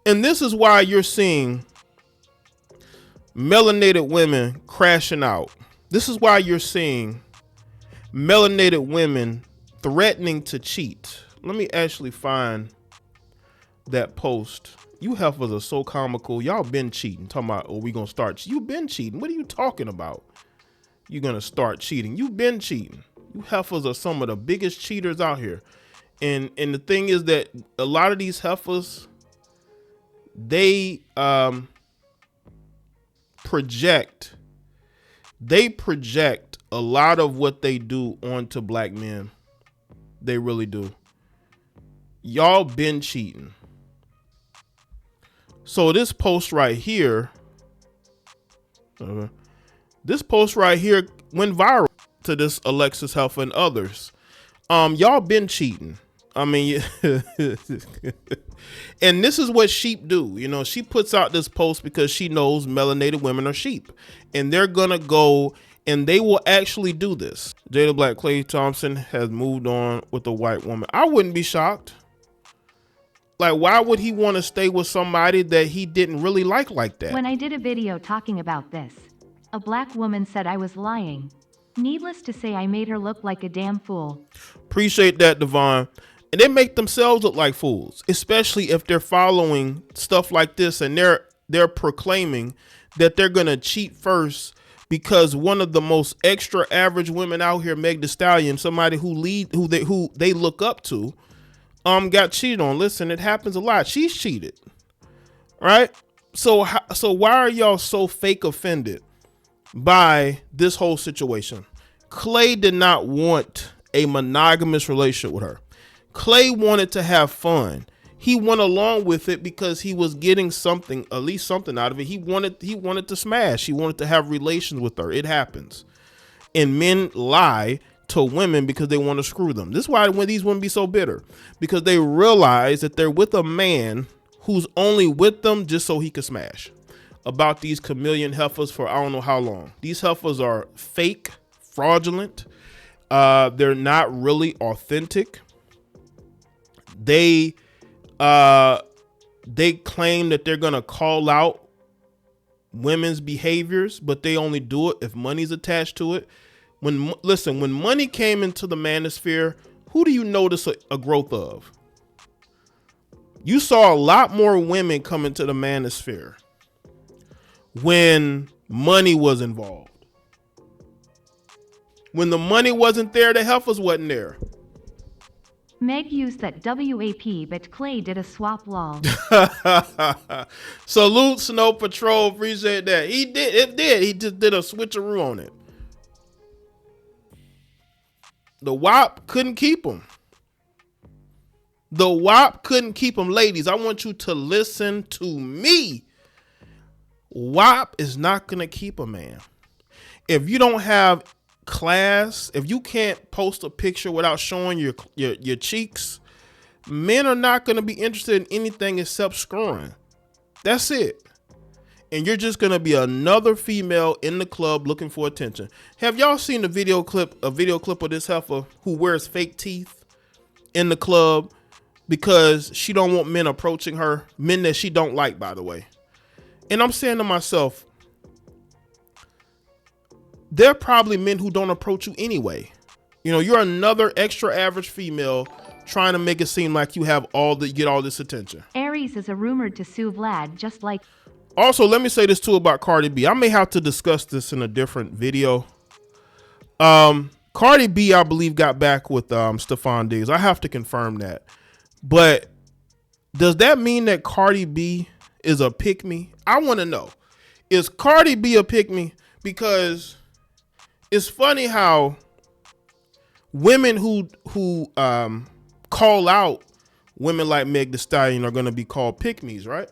And this is why you're seeing melanated women crashing out. This is why you're seeing melanated women threatening to cheat. Let me actually find that post. You heifers are so comical. Y'all been cheating. Talking about, oh, we gonna start. You been cheating. What are you talking about? You're gonna start cheating. You been cheating. You heifers are some of the biggest cheaters out here. And the thing is that a lot of these heifers, they project a lot of what they do onto black men. They really do. Y'all been cheating. So this post right here, went viral to this Alexis Helfer and others. Y'all been cheating. I mean, and this is what sheep do. You know, she puts out this post because she knows melanated women are sheep, and they're gonna go and they will actually do this. Jada Black, Klay Thompson has moved on with a white woman. I wouldn't be shocked. Like, why would he want to stay with somebody that he didn't really like that? When I did a video talking about this, a black woman said I was lying. Needless to say, I made her look like a damn fool. Appreciate that, Devon. And they make themselves look like fools, especially if they're following stuff like this and they're proclaiming that they're gonna cheat first because one of the most extra average women out here, Meg Thee Stallion, somebody who they look up to, got cheated on. Listen, it happens a lot. She's cheated, right? So why are y'all so fake offended by this whole situation? Klay did not want a monogamous relationship with her. Klay wanted to have fun. He went along with it because he was getting something, at least something out of it. He wanted to smash. He wanted to have relations with her. It happens. And men lie to women because they want to screw them. This is why when these women be so bitter, because they realize that they're with a man who's only with them just so he can smash. About these chameleon heifers for I don't know how long. These heifers are fake, fraudulent. They're not really authentic. They claim that they're gonna call out women's behaviors, but they only do it if money's attached to it. When money came into the manosphere, who do you notice a growth of? You saw a lot more women come into the manosphere when money was involved. When the money wasn't there, the heifers wasn't there. Meg used that WAP, but Klay did a swap lol. Salute Snow Patrol, appreciate that. He just did a switcheroo on it. The WAP couldn't keep him. The WAP couldn't keep him. Ladies, I want you to listen to me. WAP is not going to keep a man. If you don't have class, if you can't post a picture without showing your cheeks, men are not going to be interested in anything except screwing. That's it. And you're just going to be another female in the club looking for attention. Have y'all seen a video clip of this heifer who wears fake teeth in the club because she don't want men approaching her, men that she don't like, by the way. And I'm saying to myself, there are probably men who don't approach you anyway. You know, you're another extra average female trying to make it seem like you have get all this attention. Aries is rumored to sue Vlad just like. Also, let me say this too about Cardi B. I may have to discuss this in a different video. Cardi B, I believe, got back with Stephon Diggs. I have to confirm that. But does that mean that Cardi B is a pick-me? I want to know. Is Cardi B a pick-me? Because it's funny how women who call out women like Meg Thee Stallion are going to be called pick-me's, right?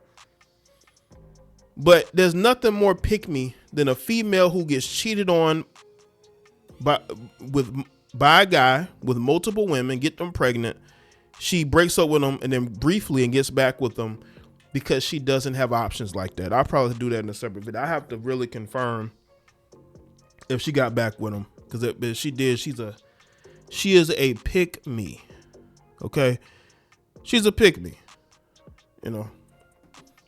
But there's nothing more pick-me than a female who gets cheated on by a guy with multiple women, get them pregnant. She breaks up with them and then briefly and gets back with them because she doesn't have options like that. I'll probably do that in a separate video. I have to really confirm if she got back with him, because if she did, she is a pick-me. Okay, she's a pick-me. You know.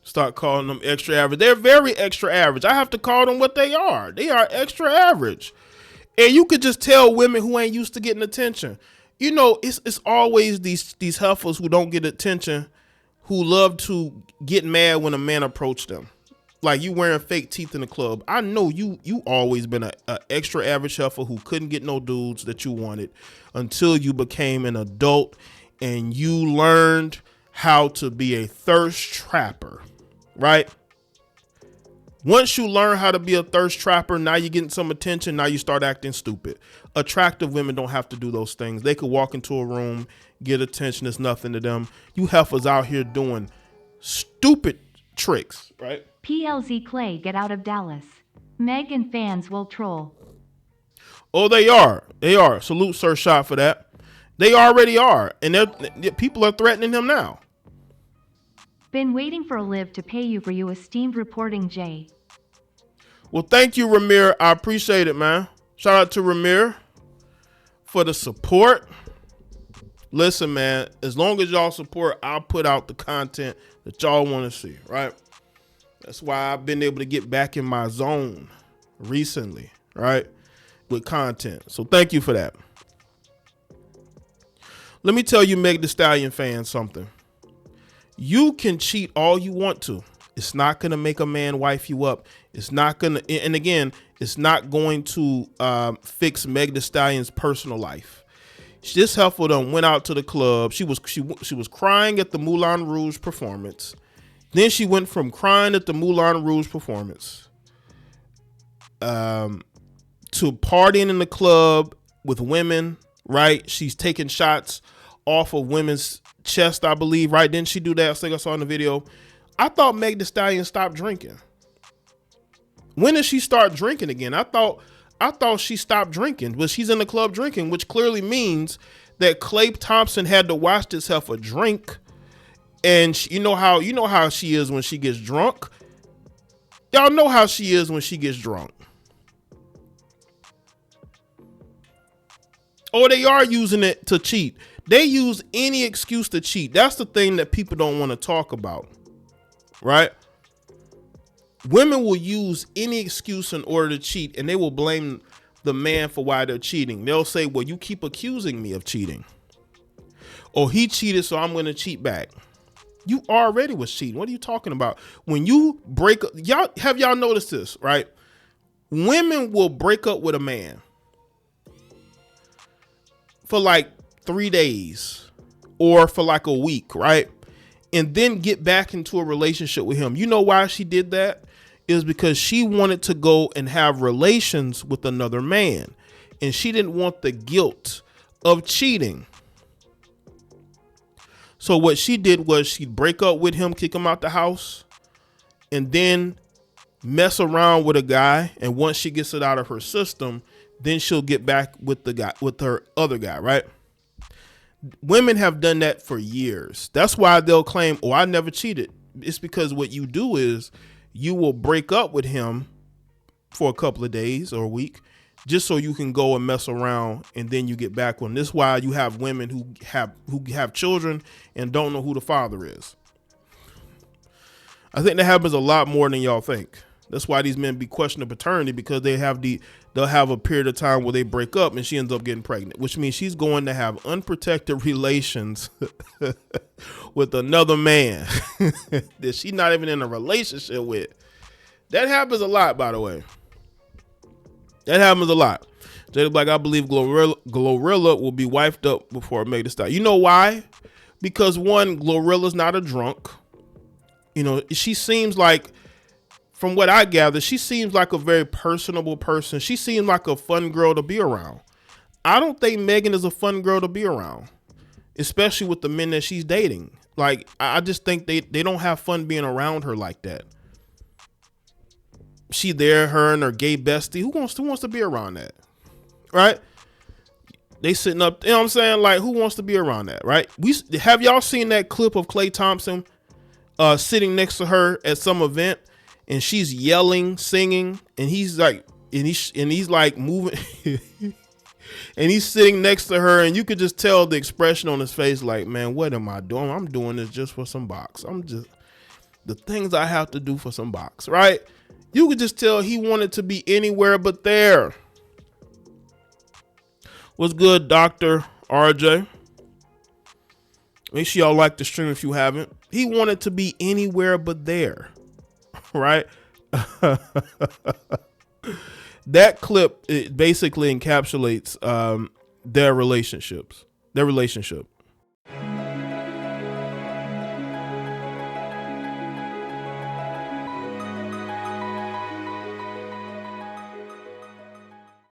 Start calling them extra average. They're very extra average. I have to call them what they are. They are extra average. And you could just tell women who ain't used to getting attention. You know, it's always these heifers who don't get attention, who love to get mad when a man approach them. Like you wearing fake teeth in the club. I know you always been a extra average heifer who couldn't get no dudes that you wanted until you became an adult and you learned how to be a thirst trapper, right? Once you learn how to be a thirst trapper, now you're getting some attention. Now you start acting stupid. Attractive women don't have to do those things. They could walk into a room, get attention. It's nothing to them. You heifers out here doing stupid tricks, right? PLZ Klay, get out of Dallas. Meg and fans will troll. Oh, they are. They are. Salute Sir Shot for that. They already are. And people are threatening him now. Been waiting for a live to pay you for you esteemed reporting, Jaye. Well, thank you, Ramir. I appreciate it, man. Shout out to Ramir for the support. Listen, man, as long as y'all support, I'll put out the content that y'all want to see, right? That's why I've been able to get back in my zone recently, right? With content. So thank you for that. Let me tell you, Meg Thee Stallion fans, something. You can cheat all you want to. It's not going to make a man wife you up. It's not going to, and again, it's not going to fix Meg Thee Stallion's personal life. This heifer done went out to the club. She was crying at the Moulin Rouge performance. Then she went from crying at the Moulin Rouge performance to partying in the club with women, right? She's taking shots off of women's chest, I believe, right? Didn't she do that? I think I saw in the video. I thought Meg Thee Stallion stopped drinking. When did she start drinking again? I thought she stopped drinking, but she's in the club drinking, which clearly means that Klay Thompson had to watch this heifer drink. And you know how she is when she gets drunk. Y'all know how she is when she gets drunk. Or they are using it to cheat. They use any excuse to cheat. That's the thing that people don't want to talk about, right? Women will use any excuse in order to cheat, and they will blame the man for why they're cheating. They'll say, well, you keep accusing me of cheating. Or he cheated, so I'm going to cheat back. You already was cheating. What are you talking about? When you break up, y'all noticed this, right? Women will break up with a man for like 3 days or for like a week, right? And then get back into a relationship with him. You know why she did that? Is because she wanted to go and have relations with another man. And she didn't want the guilt of cheating. So what she did was she'd break up with him, kick him out the house, and then mess around with a guy. And once she gets it out of her system, then she'll get back with the guy, with her other guy, right? Women have done that for years. That's why they'll claim, oh, I never cheated. It's because what you do is you will break up with him for a couple of days or a week just so you can go and mess around, and then you get back with him. This is why you have women who have children and don't know who the father is. I think that happens a lot more than y'all think. That's why these men be questioning paternity, because they'll have a period of time where they break up and she ends up getting pregnant, which means she's going to have unprotected relations with another man that she's not even in a relationship with. That happens a lot, by the way. That happens a lot. Jada Black, I believe Glorilla will be wifed up before Meg Thee Stallion. You know why? Because one, Glorilla's not a drunk. You know, she seems like, from what I gather, she seems like a very personable person. She seems like a fun girl to be around. I don't think Megan is a fun girl to be around, especially with the men that she's dating. Like, I just think they don't have fun being around her like that. She there, her and her gay bestie. Who wants to be around that? Right? They sitting up, you know what I'm saying? Like, who wants to be around that, right? Have y'all seen that clip of Klay Thompson sitting next to her at some event, and she's yelling, singing, and he's like, and he's like moving and he's sitting next to her, and you could just tell the expression on his face, like, man, what am I doing? I'm doing this just for some box. the things I have to do for some box, right? You could just tell he wanted to be anywhere but there. What's good, Dr. RJ? Make sure y'all like the stream if you haven't. He wanted to be anywhere but there, right? That clip, it basically encapsulates their relationship.